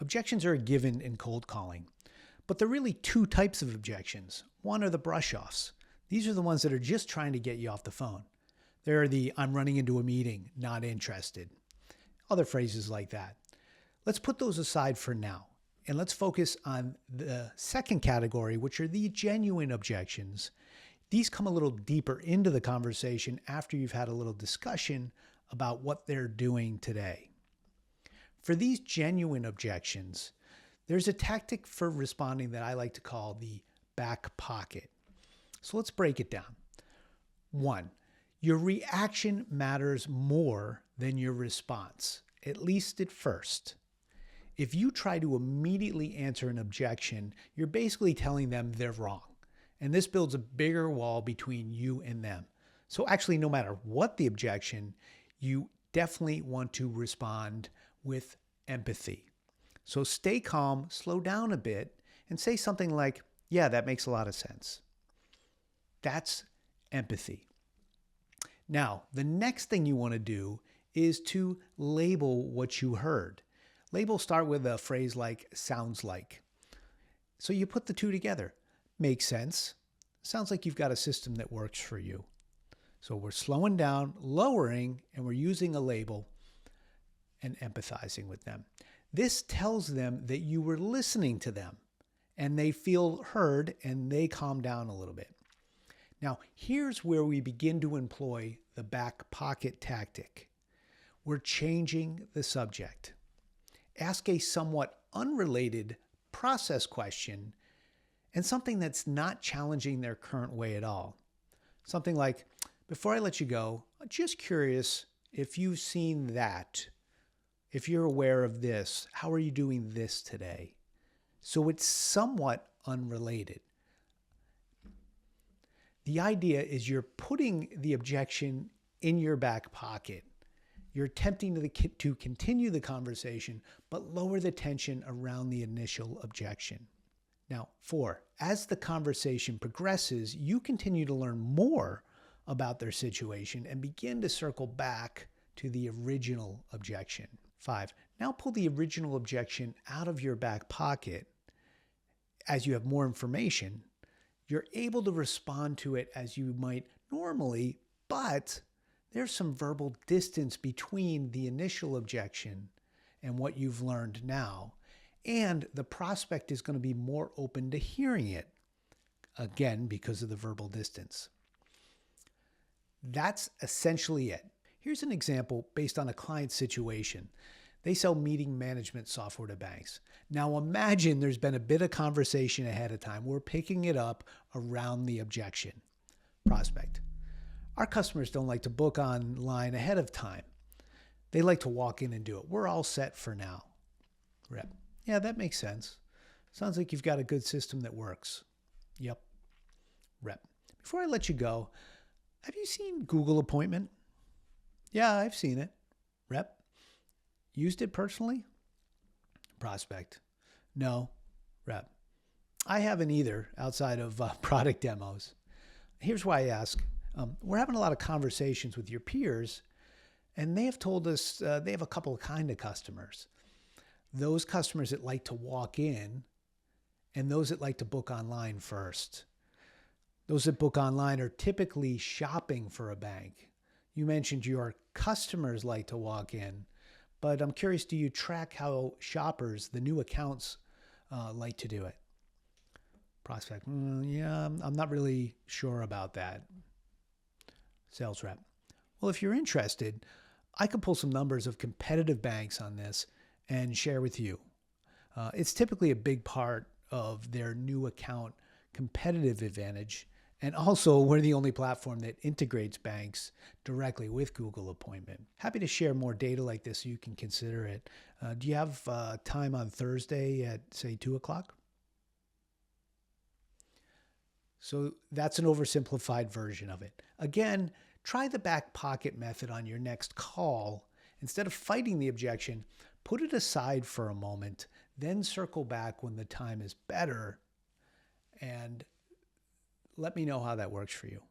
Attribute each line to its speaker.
Speaker 1: Objections are a given in cold calling, but there are really two types of objections. One are the brush-offs. These are the ones that are just trying to get you off the phone. There are the "I'm running into a meeting, not interested." Other phrases like that. Let's put those aside for now, and let's focus on the second category, which are the genuine objections. These come a little deeper into the conversation after you've had a little discussion about what they're doing today. For these genuine objections, there's a tactic for responding that I like to call the back pocket. So let's break it down. 1, your reaction matters more than your response, at least at first. If you try to immediately answer an objection, you're basically telling them they're wrong. And this builds a bigger wall between you and them. So actually, no matter what the objection, you definitely want to respond with empathy. So stay calm, slow down a bit, and say something like, "Yeah, that makes a lot of sense." That's empathy. Now, the next thing you want to do is to label what you heard. Labels start with a phrase like "sounds like." So you put the two together. Makes sense. Sounds like you've got a system that works for you. So we're slowing down, lowering, and we're using a label and empathizing with them. This tells them that you were listening to them and they feel heard and they calm down a little bit. Now, here's where we begin to employ the back pocket tactic. We're changing the subject. Ask a somewhat unrelated process question and something that's not challenging their current way at all. Something like, "Before I let you go, I'm just curious if you've seen that. If you're aware of this, how are you doing this today?" So it's somewhat unrelated. The idea is you're putting the objection in your back pocket. You're attempting to continue the conversation, but lower the tension around the initial objection. Now, 4, as the conversation progresses, you continue to learn more about their situation and begin to circle back to the original objection. 5, now pull the original objection out of your back pocket. As you have more information, you're able to respond to it as you might normally, but there's some verbal distance between the initial objection and what you've learned now, and the prospect is going to be more open to hearing it, again, because of the verbal distance. That's essentially it. Here's an example based on a client situation. They sell meeting management software to banks. Now imagine there's been a bit of conversation ahead of time. We're picking it up around the objection. Prospect: "Our customers don't like to book online ahead of time. They like to walk in and do it. We're all set for now." Rep: "Yeah, that makes sense. Sounds like you've got a good system that works." Yep. Rep: "Before I let you go, have you seen Google Appointment?" "Yeah, I've seen it." Rep: "Used it personally?" Prospect: "No." Rep: "I haven't either, outside of product demos." Here's why I ask. We're having a lot of conversations with your peers, and they have told us they have a couple of kind of customers. Those customers that like to walk in and those that like to book online first. Those that book online are typically shopping for a bank. You mentioned your customers like to walk in, but I'm curious, do you track how shoppers, the new accounts, like to do it? Prospect: "Yeah, I'm not really sure about that." Sales rep: "Well, if you're interested, I could pull some numbers of competitive banks on this and share with you. It's typically a big part of their new account competitive advantage. And also, we're the only platform that integrates banks directly with Google Appointment. Happy to share more data like this so you can consider it. Do you have time on Thursday at, say, 2 o'clock? So that's an oversimplified version of it. Again, try the back pocket method on your next call. Instead of fighting the objection, put it aside for a moment, then circle back when the time is better, and let me know how that works for you.